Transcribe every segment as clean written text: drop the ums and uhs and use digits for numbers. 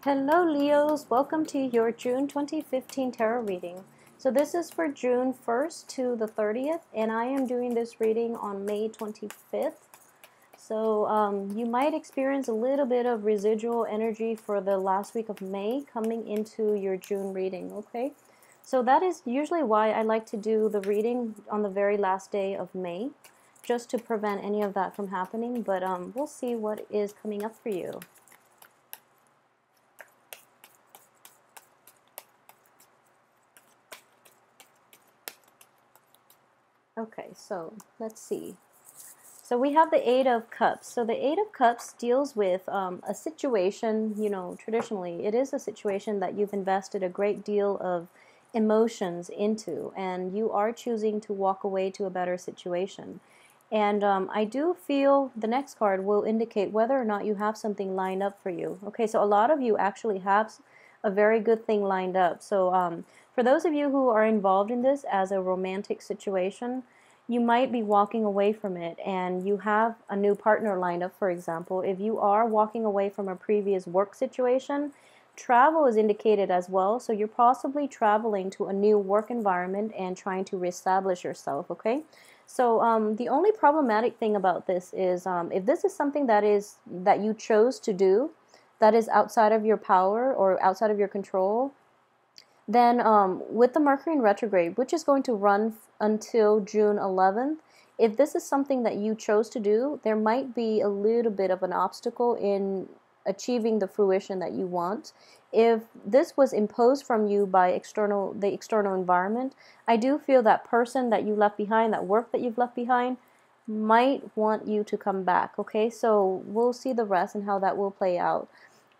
Hello Leos, welcome to your June 2015 tarot reading. So this is for June 1st to the 30th, and I am doing this reading on May 25th. So you might experience a little bit of residual energy for the last week of May coming into your June reading, okay? So that is usually why I like to do the reading on the very last day of May, just to prevent any of that from happening, but we'll see what is coming up for you. Okay, so let's see. So we have the Eight of Cups. So the Eight of Cups deals with a situation, traditionally it is a situation that you've invested a great deal of emotions into, and you are choosing to walk away to a better situation. And I do feel the next card will indicate whether or not you have something lined up for you. Okay, so a lot of you actually have a very good thing lined up. So for those of you who are involved in this as a romantic situation, you might be walking away from it and you have a new partner lined up, for example. If you are walking away from a previous work situation, travel is indicated as well. So you're possibly traveling to a new work environment and trying to reestablish yourself, okay? So the only problematic thing about this is if this is something that you chose to do, that is outside of your power or outside of your control, then with the Mercury in retrograde, which is going to run until June 11th, if this is something that you chose to do, there might be a little bit of an obstacle in achieving the fruition that you want. If this was imposed from you by the external environment, I do feel that person that you left behind, that work that you've left behind, might want you to come back, okay? So we'll see the rest and how that will play out.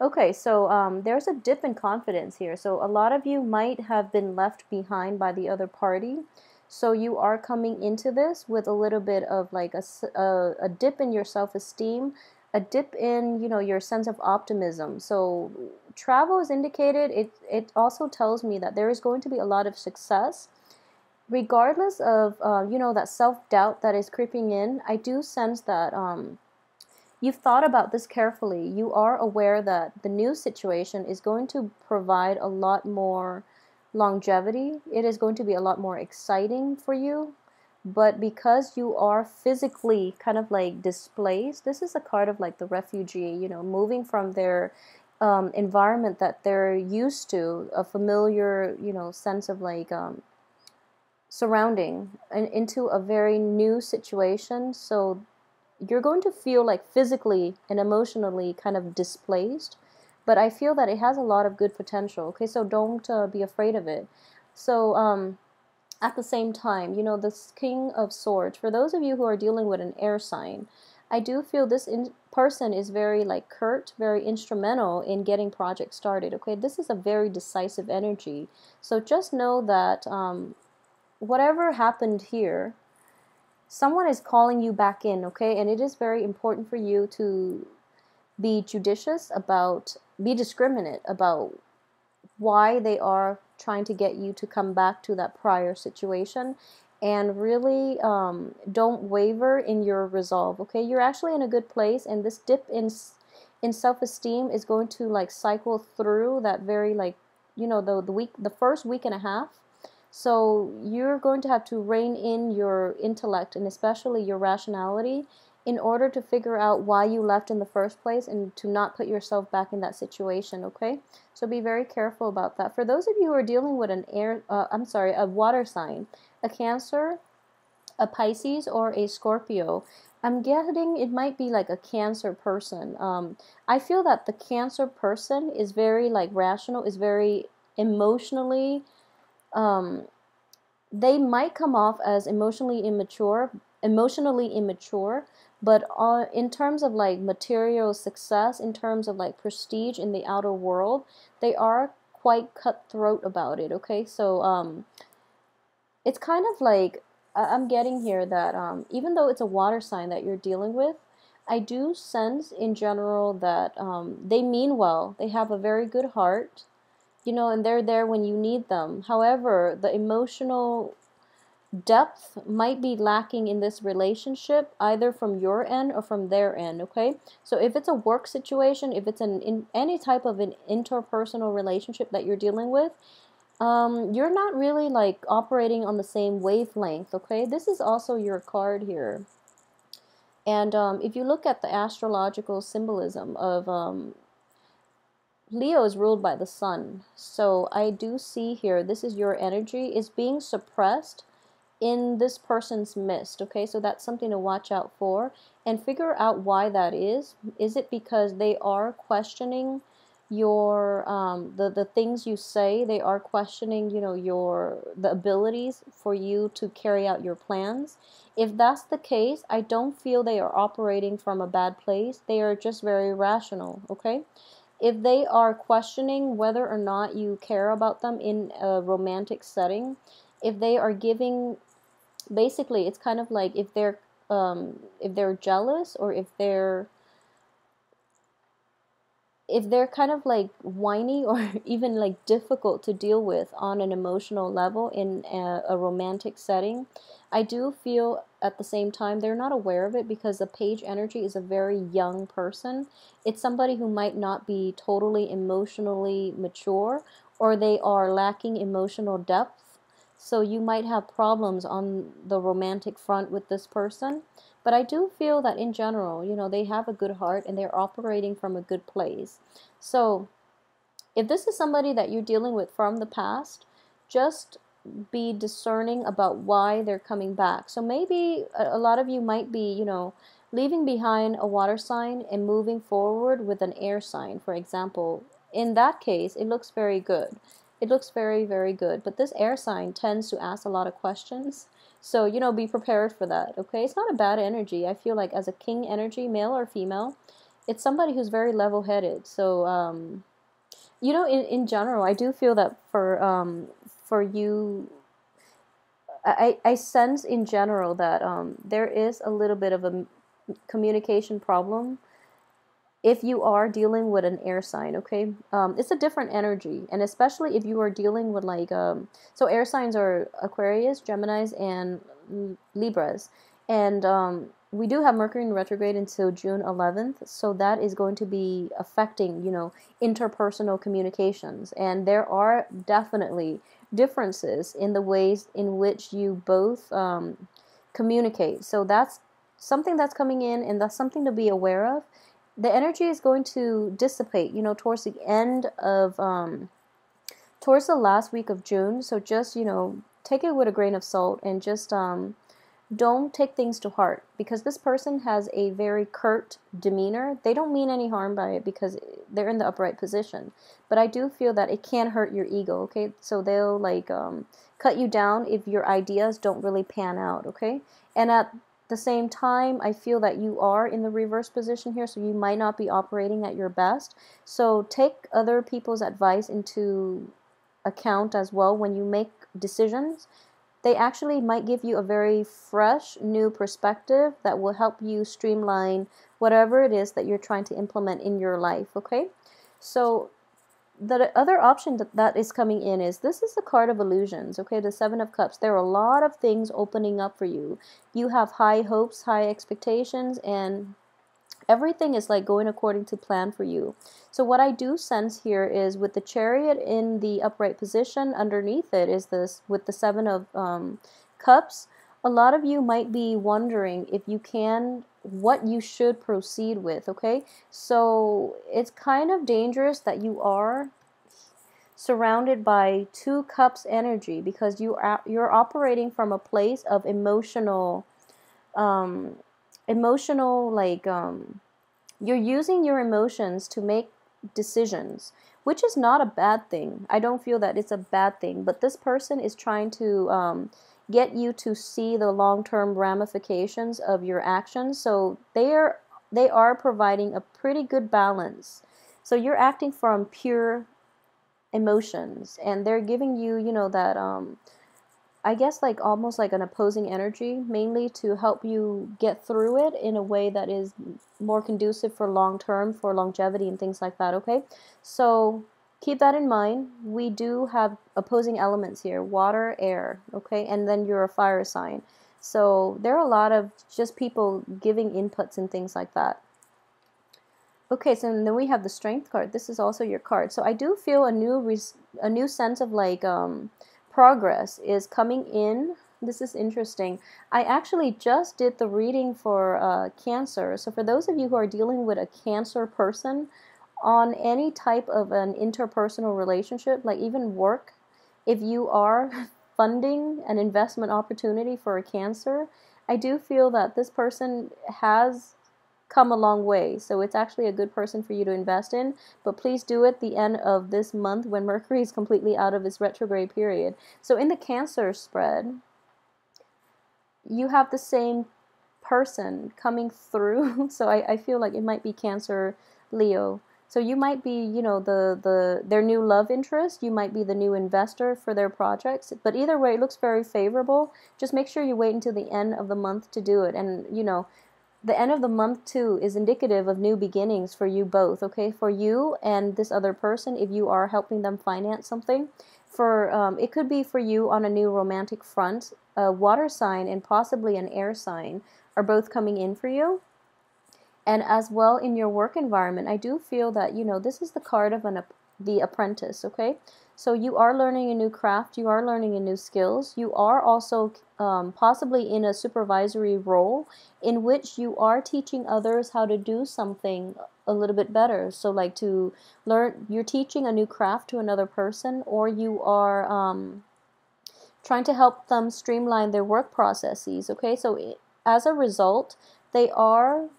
Okay, so there's a dip in confidence here. So a lot of you might have been left behind by the other party. So you are coming into this with a little bit of like a dip in your self-esteem, a dip in, your sense of optimism. So travel is indicated. It also tells me that there is going to be a lot of success. Regardless of, that self-doubt that is creeping in, I do sense that you've thought about this carefully. You are aware that the new situation is going to provide a lot more longevity. It is going to be a lot more exciting for you. But because you are physically kind of like displaced, this is a card of like the refugee, moving from their environment that they're used to, a familiar, sense of like surrounding, and into a very new situation. So you're going to feel like physically and emotionally kind of displaced, but I feel that it has a lot of good potential. Okay, so don't be afraid of it. So at the same time, this King of Swords, for those of you who are dealing with an air sign, I do feel this person is very like curt, very instrumental in getting projects started. Okay, this is a very decisive energy. So just know that whatever happened here, someone is calling you back in, okay? And it is very important for you to be judicious be discriminate about why they are trying to get you to come back to that prior situation, and really don't waver in your resolve, okay? You're actually in a good place, and this dip in self-esteem is going to like cycle through that very like, the first week and a half. So you're going to have to rein in your intellect and especially your rationality in order to figure out why you left in the first place and to not put yourself back in that situation, okay? So be very careful about that. For those of you who are dealing with a water sign, a Cancer, a Pisces, or a Scorpio, I'm getting it might be like a Cancer person. I feel that the Cancer person is very like rational, is very emotionally they might come off as emotionally immature, but in terms of like material success, in terms of like prestige in the outer world, they are quite cutthroat about it, okay? So it's kind of like, I'm getting here that even though it's a water sign that you're dealing with, I do sense in general that they mean well. They have a very good heart, and they're there when you need them. However, the emotional depth might be lacking in this relationship, either from your end or from their end, okay? So if it's a work situation, if it's in any type of an interpersonal relationship that you're dealing with, you're not really like operating on the same wavelength, okay? This is also your card here. And if you look at the astrological symbolism of Leo is ruled by the sun. So I do see here, this is your energy, is being suppressed in this person's midst, okay? So that's something to watch out for and figure out why that is. Is it because they are questioning your the things you say? They are questioning, you know, the abilities for you to carry out your plans. If that's the case, I don't feel they are operating from a bad place. They are just very rational, okay? If they are questioning whether or not you care about them in a romantic setting, if they are giving, basically it's kind of like if they're jealous, or if they're kind of like whiny or even like difficult to deal with on an emotional level in a romantic setting, I do feel at the same time they're not aware of it, because the page energy is a very young person. It's somebody who might not be totally emotionally mature, or they are lacking emotional depth. So you might have problems on the romantic front with this person. But I do feel that in general, you know, they have a good heart and they're operating from a good place. So if this is somebody that you're dealing with from the past, just be discerning about why they're coming back. So maybe a lot of you might be, you know, leaving behind a water sign and moving forward with an air sign, for example. In that case, it looks very good. It looks very, very good. But this air sign tends to ask a lot of questions. So, you know, be prepared for that, okay? It's not a bad energy. I feel like as a king energy, male or female, it's somebody who's very level-headed. So, you know, in general, I do feel that for you, I sense in general that there is a little bit of a communication problem if you are dealing with an air sign, okay? It's a different energy, and especially if you are dealing with like so air signs are Aquarius, Geminis, and Libras, and we do have Mercury in retrograde until June 11th, so that is going to be affecting, you know, interpersonal communications, and there are definitely differences in the ways in which you both communicate. So that's something that's coming in, and that's something to be aware of. The energy is going to dissipate, you know, towards the end of towards the last week of June. So just, you know, take it with a grain of salt, and just don't take things to heart, because this person has a very curt demeanor. They don't mean any harm by it because they're in the upright position, but I do feel that it can hurt your ego, okay? So they'll like cut you down if your ideas don't really pan out, okay? And at the same time, I feel that you are in the reverse position here, so you might not be operating at your best. So take other people's advice into account as well when you make decisions. They actually might give you a very fresh, new perspective that will help you streamline whatever it is that you're trying to implement in your life, okay? So the other option that is coming in is, this is the card of illusions, okay? The Seven of Cups. There are a lot of things opening up for you. You have high hopes, high expectations, and everything is like going according to plan for you. So what I do sense here is, with the Chariot in the upright position, underneath it is this with the Seven of Cups. A lot of you might be wondering if you can, what you should proceed with, okay? So it's kind of dangerous that you are surrounded by Two Cups energy, because you're operating from a place of emotional like you're using your emotions to make decisions, which is not a bad thing. I don't feel that it's a bad thing, but this person is trying to get you to see the long-term ramifications of your actions. So they are providing a pretty good balance. So you're acting from pure emotions, and they're giving you, you know, that I guess like almost like an opposing energy, mainly to help you get through it in a way that is more conducive for long term, for longevity and things like that, okay? So keep that in mind. We do have opposing elements here, water, air, okay? And then you're a fire sign. So there are a lot of just people giving inputs and things like that. Okay, so then we have the Strength card. This is also your card. So I do feel a new sense of like progress is coming in. This is interesting. I actually just did the reading for Cancer. So for those of you who are dealing with a Cancer person on any type of an interpersonal relationship, like even work, if you are funding an investment opportunity for a Cancer, I do feel that this person has come a long way. So it's actually a good person for you to invest in, but please do it the end of this month when Mercury is completely out of its retrograde period. So in the Cancer spread, you have the same person coming through. So I feel like it might be Cancer, Leo. So you might be, you know, their new love interest. You might be the new investor for their projects. But either way, it looks very favorable. Just make sure you wait until the end of the month to do it. And, you know, the end of the month too is indicative of new beginnings for you both, okay? For you and this other person, if you are helping them finance something. For it could be for you on a new romantic front. A water sign and possibly an air sign are both coming in for you. And as well in your work environment, I do feel that, you know, this is the card of the apprentice, okay? So you are learning a new craft, you are learning a new skills, you are also possibly in a supervisory role in which you are teaching others how to do something a little bit better. So like to learn, you're teaching a new craft to another person, or you are trying to help them streamline their work processes, okay? So as a result, they are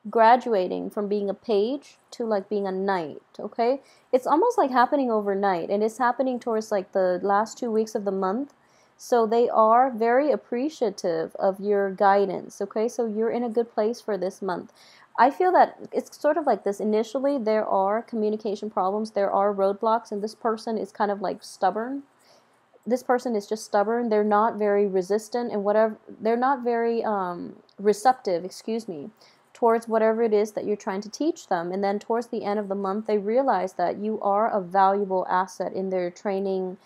graduating from being a page to like being a knight, okay? It's almost like happening overnight, and it's happening towards like the last 2 weeks of the month. So they are very appreciative of your guidance, okay? So you're in a good place for this month. I feel that it's sort of like this. Initially, there are communication problems, there are roadblocks, and this person is kind of like stubborn. This person is just stubborn. They're not very resistant and whatever. They're not very receptive, excuse me, towards whatever it is that you're trying to teach them. And then towards the end of the month, they realize that you are a valuable asset in their training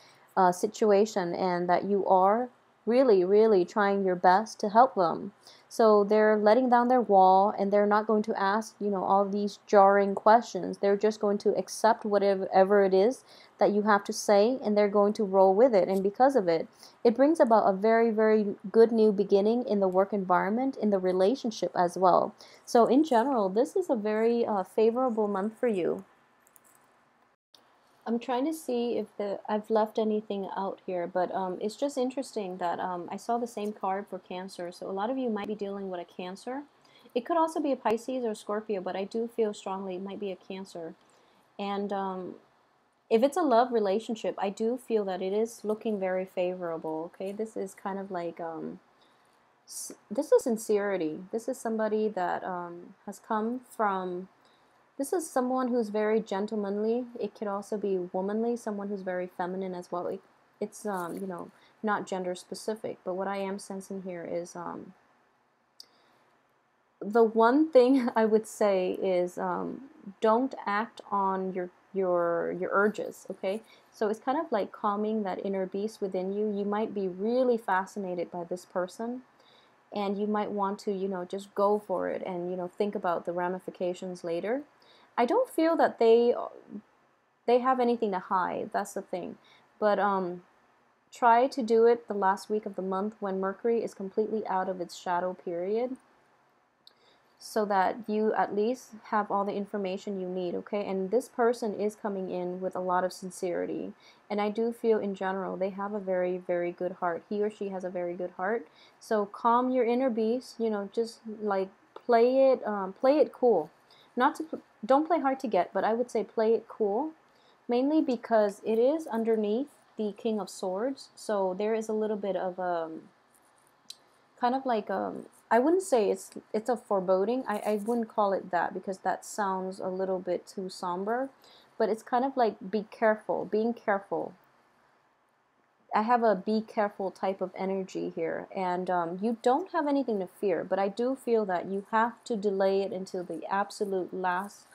situation, and that you are really, really trying your best to help them. So they're letting down their wall, and they're not going to ask, you know, all these jarring questions. They're just going to accept whatever it is that you have to say, and they're going to roll with it. And because of it, it brings about a very, very good new beginning in the work environment, in the relationship as well. So in general, this is a very favorable month for you. I'm trying to see if I've left anything out here, but it's just interesting that I saw the same card for Cancer. So a lot of you might be dealing with a Cancer. It could also be a Pisces or Scorpio, but I do feel strongly it might be a Cancer. And if it's a love relationship, I do feel that it is looking very favorable, okay? This is kind of like, this is sincerity. This is somebody that has come from, this is someone who's very gentlemanly. It could also be womanly, someone who's very feminine as well. It's, you know, not gender specific, but what I am sensing here is, the one thing I would say is, don't act on your urges, okay? So it's kind of like calming that inner beast within you. You might be really fascinated by this person, and you might want to, you know, just go for it and, you know, think about the ramifications later. I don't feel that they have anything to hide. That's the thing. But try to do it the last week of the month when Mercury is completely out of its shadow period, so that you at least have all the information you need, okay? And this person is coming in with a lot of sincerity. And I do feel in general they have a very, very good heart. He or she has a very good heart. So calm your inner beast, you know, just like play it cool. Not to, don't play hard to get, but I would say play it cool. Mainly because it is underneath the King of Swords. So there is a little bit of kind of like I wouldn't say it's a foreboding. I wouldn't call it that, because that sounds a little bit too somber. But it's kind of like be careful, being careful. I have a be careful type of energy here, and you don't have anything to fear, but I do feel that you have to delay it until the absolute last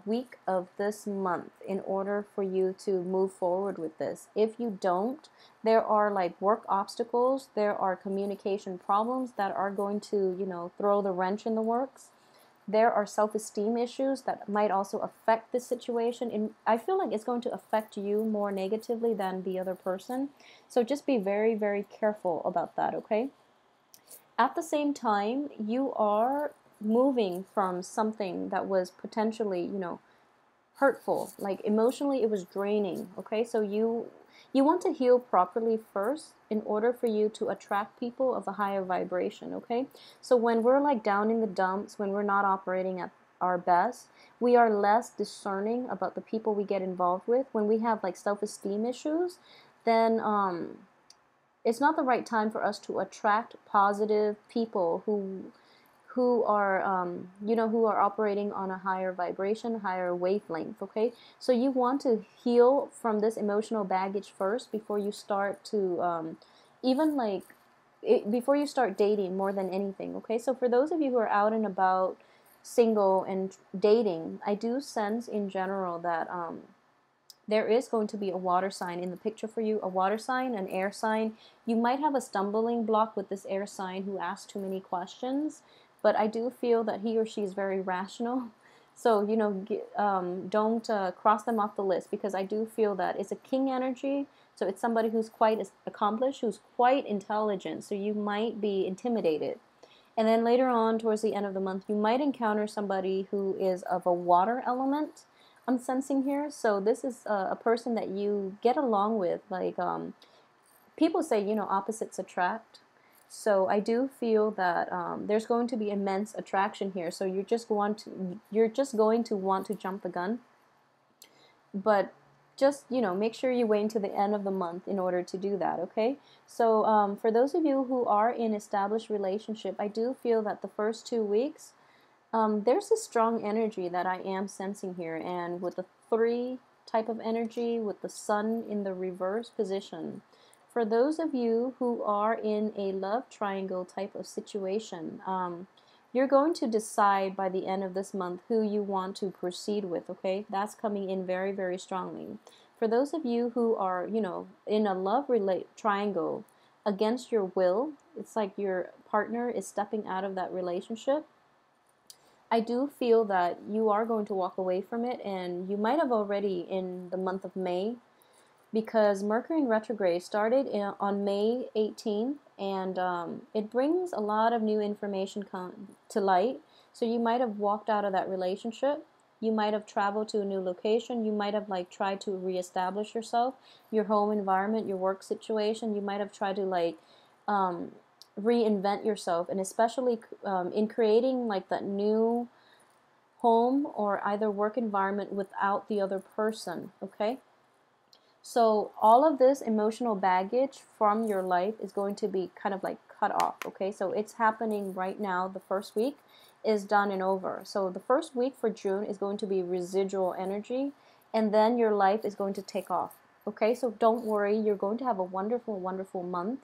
week of this month in order for you to move forward with this. If you don't, there are like work obstacles, there are communication problems that are going to, you know, throw the wrench in the works. There are self-esteem issues that might also affect this situation. And I feel like it's going to affect you more negatively than the other person. So just be very, very careful about that, okay? At the same time, you are moving from something that was potentially, you know, hurtful, like emotionally it was draining, okay? So you want to heal properly first in order for you to attract people of a higher vibration, okay? So when we're like down in the dumps, when we're not operating at our best, we are less discerning about the people we get involved with. When we have like self-esteem issues, then it's not the right time for us to attract positive people who are you know, who are operating on a higher vibration, higher wavelength, okay? So you want to heal from this emotional baggage first before you start to even like before you start dating more than anything, okay? So for those of you who are out and about, single and dating, I do sense in general that there is going to be a water sign in the picture for you, a water sign, an air sign. You might have a stumbling block with this air sign who asks too many questions, but I do feel that he or she is very rational. So, you know, don't cross them off the list, because I do feel that it's a king energy. So it's somebody who's quite accomplished, who's quite intelligent. So you might be intimidated. And then later on, towards the end of the month, you might encounter somebody who is of a water element, I'm sensing here. So this is a person that you get along with. Like people say, you know, opposites attract. So I do feel that there's going to be immense attraction here. So you're just going to want to jump the gun, but just, you know, make sure you wait until the end of the month in order to do that, okay? So for those of you who are in established relationship, I do feel that the first 2 weeks, there's a strong energy that I am sensing here, and with the 3 type of energy, with the sun in the reverse position, for those of you who are in a love triangle type of situation, you're going to decide by the end of this month who you want to proceed with, okay? That's coming in very, very strongly. For those of you who are, you know, in a love triangle against your will, it's like your partner is stepping out of that relationship. I do feel that you are going to walk away from it, and you might have already in the month of May, because Mercury in retrograde started on May 18th, and it brings a lot of new information to light. So you might have walked out of that relationship. You might have traveled to a new location. You might have like tried to reestablish yourself, your home environment, your work situation. You might have tried to like reinvent yourself, and especially in creating like that new home or either work environment without the other person, okay? So all of this emotional baggage from your life is going to be kind of like cut off, okay? So it's happening right now. The first week is done and over. So the first week for June is going to be residual energy, and then your life is going to take off, okay? So don't worry, you're going to have a wonderful, wonderful month.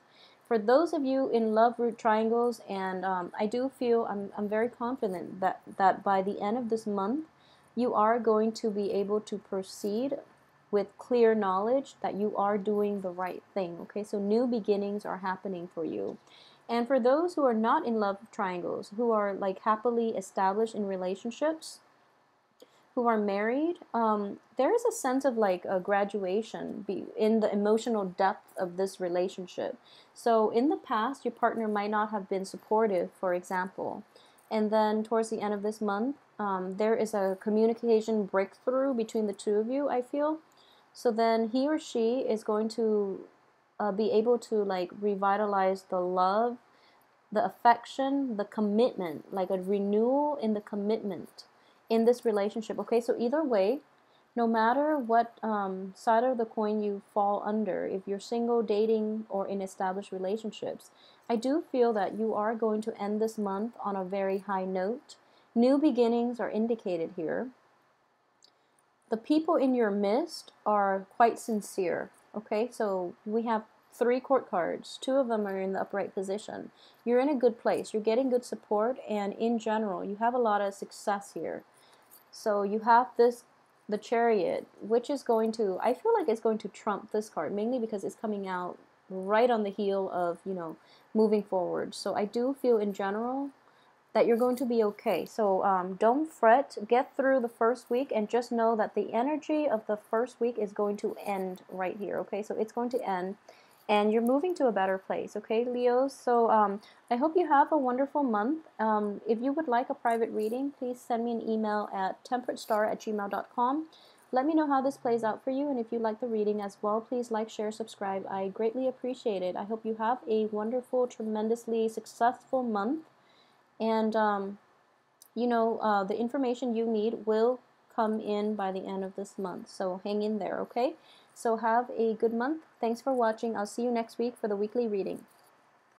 For those of you in love root triangles, and I do feel, I'm very confident that by the end of this month, you are going to be able to proceed with clear knowledge that you are doing the right thing, okay? So new beginnings are happening for you. And for those who are not in love triangles, who are like happily established in relationships, who are married, there is a sense of like a graduation in the emotional depth of this relationship. So in the past, your partner might not have been supportive, for example. And then towards the end of this month, there is a communication breakthrough between the two of you, I feel. So then he or she is going to be able to like revitalize the love, the affection, the commitment, like a renewal in the commitment in this relationship. Okay, so either way, no matter what side of the coin you fall under, if you're single, dating, or in established relationships, I do feel that you are going to end this month on a very high note. New beginnings are indicated here. The people in your midst are quite sincere, okay? So we have 3 court cards. 2 of them are in the upright position. You're in a good place. You're getting good support, and in general, you have a lot of success here. So you have this, the Chariot, which is going to, I feel like it's going to trump this card, mainly because it's coming out right on the heel of, you know, moving forward. So I do feel in general that you're going to be okay. So don't fret, get through the first week, and just know that the energy of the first week is going to end right here, okay? So it's going to end, and you're moving to a better place, okay, Leos? So I hope you have a wonderful month. If you would like a private reading, please send me an email at temperatestar@gmail.com. Let me know how this plays out for you, and if you like the reading as well, please like, share, subscribe. I greatly appreciate it. I hope you have a wonderful, tremendously successful month. And, you know, the information you need will come in by the end of this month. So hang in there, okay? So have a good month. Thanks for watching. I'll see you next week for the weekly reading.